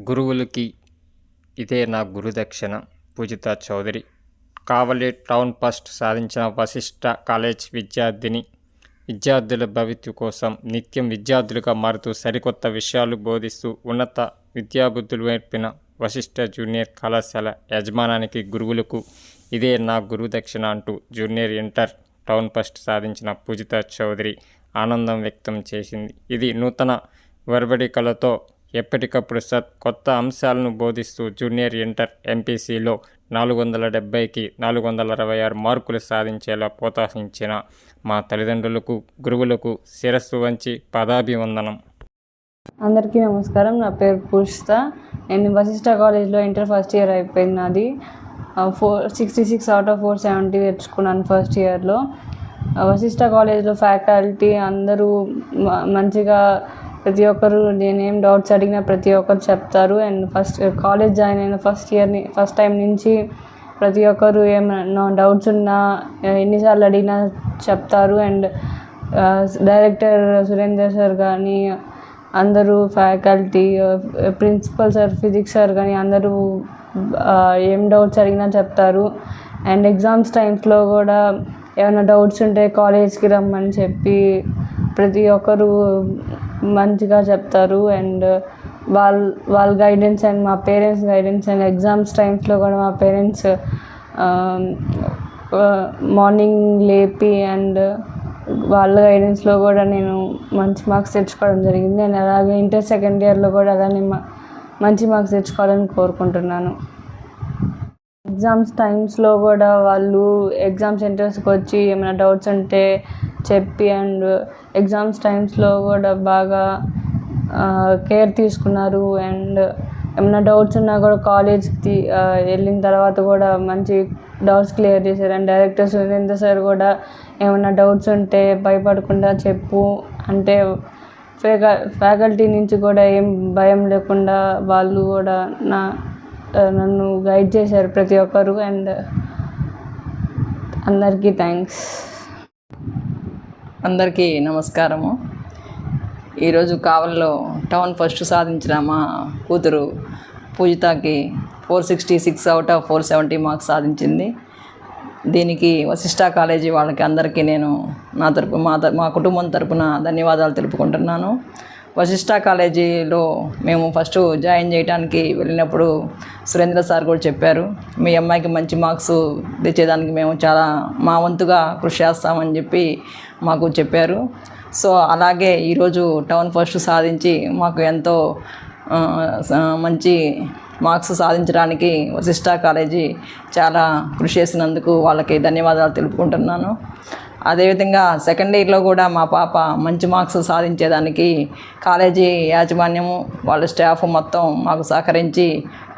గురువులకి ఇదే నా గురుదక్షిణ. పూజిత చౌదరి. కావలి టౌన్ ఫస్ట్ సాధించిన వశిష్ఠ కాలేజ్ విద్యార్థుల భవిష్యత్తు కోసం నిత్యం విద్యార్థులుగా మారుతూ సరికొత్త విషయాలు బోధిస్తూ ఉన్నత విద్యాబుద్ధులు నేర్పిన వశిష్ఠ జూనియర్ కళాశాల యాజమాన్యానికి, గురువులకు ఇదే నా గురుదక్షిణ అంటూ జూనియర్ ఇంటర్ టౌన్ ఫస్ట్ సాధించిన పూజిత చౌదరి ఆనందం వ్యక్తం చేసింది. ఇది నూతన వరవడికలతో ఎప్పటికప్పుడు కొత్త అంశాలను బోధిస్తూ జూనియర్ ఇంటర్ ఎంపీసీలో 470కి 466 మార్కులు సాధించేలా ప్రోత్సహించిన మా తల్లిదండ్రులకు, గురువులకు శిరస్సు వంచి పాదాభివందనం. అందరికీ నమస్కారం. నా పేరు పూజిత. నేను వశిష్ఠ కాలేజ్లో ఇంటర్ ఫస్ట్ ఇయర్ అయిపోయింది. నాది 466 out of 470 తెచ్చుకున్నాను ఫస్ట్ ఇయర్లో. వశిష్ఠ కాలేజ్లో ఫ్యాకల్టీ అందరూ మంచిగా, ప్రతి ఒక్కరు నేనేం డౌట్స్ అడిగినా ప్రతి ఒక్కరు చెప్తారు. అండ్ కాలేజ్ జాయిన్ అయిన ఫస్ట్ టైం నుంచి ప్రతి ఒక్కరు ఏమైనా డౌట్స్ ఉన్నా ఎన్నిసార్లు అడిగినా చెప్తారు. అండ్ డైరెక్టర్ సురేందర్ సార్ కానీ, అందరూ faculty, principal sir, physics sir కానీ అందరూ ఏం డౌట్స్ అడిగినా చెప్తారు. అండ్ ఎగ్జామ్స్ టైమ్స్లో కూడా ఏమైనా డౌట్స్ ఉంటే కాలేజ్కి రమ్మని చెప్పి ప్రతి ఒక్కరు మంచిగా చెప్తారు. అండ్ వాళ్ళ గైడెన్స్ అండ్ మా పేరెంట్స్ గైడెన్స్ అండ్ ఎగ్జామ్స్ టైమ్స్లో కూడా మా పేరెంట్స్ మార్నింగ్ లేపి అండ్ వాళ్ళ గైడెన్స్లో కూడా నేను మంచి మార్క్స్ తెచ్చుకోవడం జరిగింది. అండ్ అలాగే ఇంటర్ సెకండ్ ఇయర్లో కూడా అలానే మంచి మార్క్స్ తెచ్చుకోవాలని కోరుకుంటున్నాను. ఎగ్జామ్స్ టైమ్స్లో కూడా వాళ్ళు ఎగ్జామ్ సెంటర్స్కి వచ్చి ఏమైనా డౌట్స్ ఉంటే చెప్పి, అండ్ ఎగ్జామ్స్ టైమ్స్లో కూడా బాగా కేర్ తీసుకున్నారు. అండ్ ఏమైనా డౌట్స్ ఉన్నా కూడా కాలేజ్కి వెళ్ళిన తర్వాత కూడా మంచి డౌట్స్ క్లియర్ చేశారు. అండ్ డైరెక్టర్ సురేంద్ర సార్ కూడా ఏమైనా డౌట్స్ ఉంటే భయపడకుండా చెప్పు అంటే, ఫ్యాకల్టీ నుంచి కూడా ఏం భయం లేకుండా వాళ్ళు కూడా నన్ను గైడ్ చేశారు ప్రతి ఒక్కరు. అండ్ అందరికీ థ్యాంక్స్. అందరికీ నమస్కారము. ఈరోజు కావలిలో టౌన్ ఫస్ట్ సాధించిన మా కూతురు పూజితకి 466 out of 470 మార్క్స్ సాధించింది. దీనికి వశిష్ఠ కాలేజీ వాళ్ళకి అందరికీ నేను మా కుటుంబం తరపున ధన్యవాదాలు తెలుపుకుంటున్నాను. వశిష్ఠ కాలేజీలో మేము ఫస్ట్ జాయిన్ చేయడానికి వెళ్ళినప్పుడు సురేంద్ర సార్ కూడా చెప్పారు, మీ అమ్మాయికి మంచి మార్క్స్ తెచ్చేదానికి మేము చాలా మా వంతుగా కృషి చేస్తామని చెప్పి మాకు చెప్పారు. సో అలాగే ఈరోజు టౌన్ ఫస్ట్ సాధించి మాకు ఎంతో మంచి మార్క్స్ సాధించడానికి వశిష్ఠ కాలేజీ చాలా కృషి చేసినందుకు వాళ్ళకి ధన్యవాదాలు తెలుపుకుంటున్నాను. అదేవిధంగా సెకండ్ ఇయర్లో కూడా మా పాప మంచి మార్క్స్ సాధించేదానికి కాలేజీ యాజమాన్యము, వాళ్ళ స్టాఫ్ మొత్తం మాకు సహకరించి,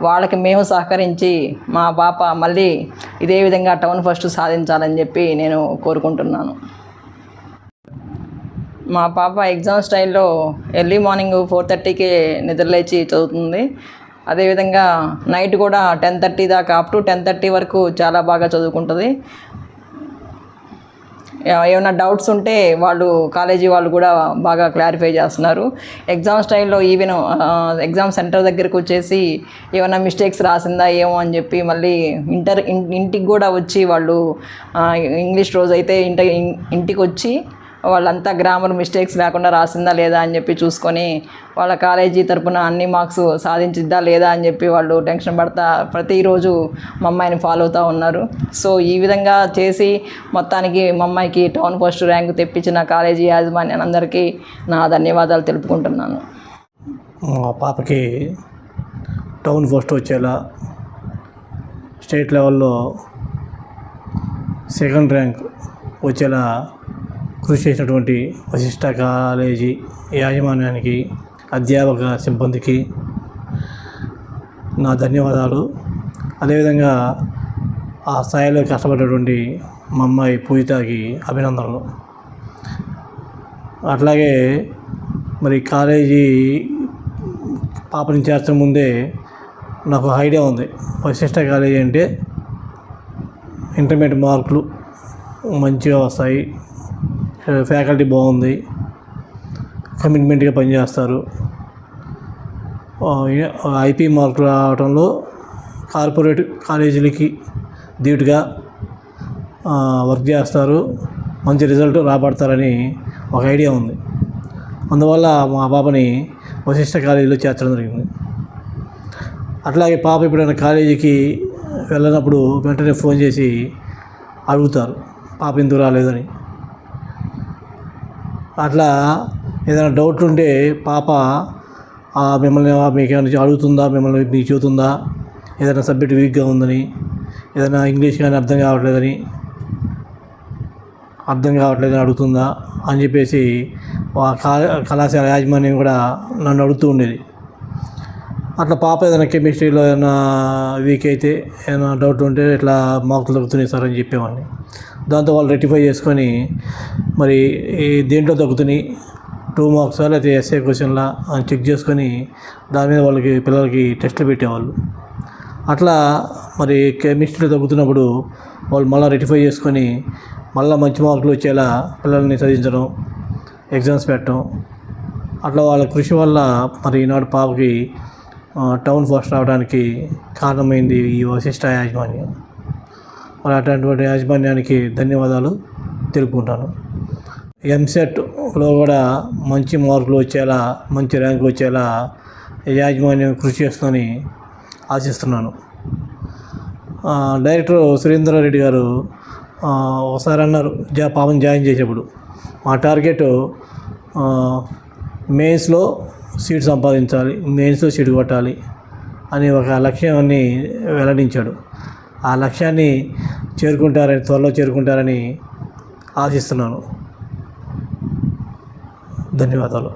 వాళ్ళకి మేము సహకరించి మా పాప మళ్ళీ ఇదే విధంగా టౌన్ ఫస్ట్ సాధించాలని చెప్పి నేను కోరుకుంటున్నాను. మా పాప ఎగ్జామ్ స్టైల్లో ఎర్లీ మార్నింగ్ 4:30కే నిద్రలేచి చదువుతుంది. అదేవిధంగా నైట్ కూడా 10:30 దాకా, అప్ టు 10:30 వరకు చాలా బాగా చదువుకుంటుంది. ఏమైనా డౌట్స్ ఉంటే కాలేజీ వాళ్ళు కూడా బాగా క్లారిఫై చేస్తున్నారు. ఎగ్జామ్ స్టైల్లో ఈవెన్ ఎగ్జామ్ సెంటర్ దగ్గరకు వచ్చేసి ఏమైనా మిస్టేక్స్ రాసిందా ఏమో అని చెప్పి మళ్ళీ ఇంటికి కూడా వచ్చి వాళ్ళు ఇంగ్లీష్ రోజు అయితే ఇంటికి వచ్చి వాళ్ళంతా గ్రామర్ మిస్టేక్స్ లేకుండా రాసిందా లేదా అని చెప్పి చూసుకొని వాళ్ళ కాలేజీ తరపున అన్ని మార్క్స్ సాధించిద్దా లేదా అని చెప్పి వాళ్ళు టెన్షన్ పడతా ప్రతిరోజు మా అమ్మాయిని ఫాలో అవుతూ ఉన్నారు. సో ఈ విధంగా చేసి మొత్తానికి మా అమ్మాయికి టౌన్ ఫస్ట్ ర్యాంక్ తెప్పించిన కాలేజీ యాజమాన్యాలందరికీ నా ధన్యవాదాలు తెలుపుకుంటున్నాను. మా పాపకి టౌన్ ఫస్ట్ వచ్చేలా, స్టేట్ లెవెల్లో సెకండ్ ర్యాంక్ వచ్చేలా కృషి చేసినటువంటి వశిష్ఠ కాలేజీ యాజమాన్యానికి, అధ్యాపక సిబ్బందికి నా ధన్యవాదాలు. అదేవిధంగా ఆ స్థాయిలో కష్టపడినటువంటి మా అమ్మాయి పూజితకి అభినందనలు. అట్లాగే మరి కాలేజీ పాపని చేర్చే ముందే నాకు ఐడియా ఉంది, వశిష్ఠ కాలేజీ అంటే ఇంటర్మీడియట్ మార్కులు మంచిగా వస్తాయి, ఫ్యాకల్టీ బాగుంది, కమిట్మెంట్గా పనిచేస్తారు, ఐపీ మార్కులు రావడంలో కార్పొరేట్ కాలేజీలకి ధీటుగా వర్క్ చేస్తారు, మంచి రిజల్ట్ రాబడతారని ఒక ఐడియా ఉంది. అందువల్ల మా పాపని వశిష్ఠ కాలేజీలో చేర్చడం జరిగింది. అట్లాగే పాప ఎప్పుడైనా కాలేజీకి వెళ్ళినప్పుడు వెంటనే ఫోన్ చేసి అడుగుతారు పాప ఎందుకు రాలేదని. అట్లా ఏదైనా డౌట్ ఉంటే పాప మిమ్మల్ని మీకు ఏమైనా అడుగుతుందా, మిమ్మల్ని మీకు చెబుతుందా, ఏదైనా సబ్జెక్ట్ వీక్గా ఉందని, ఏదైనా ఇంగ్లీష్ కానీ అర్థం కావట్లేదని అడుగుతుందా అని చెప్పేసి కళాశాల యాజమాన్యం కూడా నన్ను అడుగుతూ ఉండేది. అట్లా పాప ఏదైనా కెమిస్ట్రీలో ఏదైనా వీక్ అయితే ఏదైనా డౌట్ ఉంటే ఇట్లా మార్కులు తగ్గుతున్నాయి సార్ అని చెప్పేవాడిని. దాంతో వాళ్ళు రెక్టిఫై చేసుకొని మరి దేంట్లో తగ్గుతున్నాయి 2 మార్క్స్ లేకపోతే ఎస్ఏ క్వశ్చన్లా అని చెక్ చేసుకొని దాని మీద పిల్లలకి టెస్టులు పెట్టేవాళ్ళు. అట్లా మరి కెమిస్ట్రీలో తగ్గుతున్నప్పుడు వాళ్ళు మళ్ళీ రెక్టిఫై చేసుకొని మళ్ళీ మంచి మార్కులు వచ్చేలా పిల్లల్ని చదివించడం, ఎగ్జామ్స్ పెట్టడం, అట్లా వాళ్ళ కృషి వల్ల మరి ఈనాడు పాపకి టౌన్ ఫస్ట్ రావడానికి కారణమైంది ఈ వశిష్ఠ యాజమాన్యం. మరి అటువంటి యాజమాన్యానికి ధన్యవాదాలు తెలుపుకుంటాను. ఎంసెట్లో కూడా మంచి మార్కులు వచ్చేలా, మంచి ర్యాంకు వచ్చేలా యాజమాన్యం కృషి చేస్తుందని ఆశిస్తున్నాను. డైరెక్టర్ సురేంద్రారెడ్డి గారు ఒకసారి అన్నారు పాపని జాయిన్ చేసేప్పుడు, మా టార్గెట్ మెయిన్స్లో సీట్ సంపాదించాలి, మెయిన్స్లో సీట్ కొట్టాలి అని ఒక లక్ష్యాన్ని వెల్లడించాడు. ఆ లక్ష్యాన్ని త్వరలో చేరుకుంటారని ఆశిస్తున్నాను. ధన్యవాదాలు.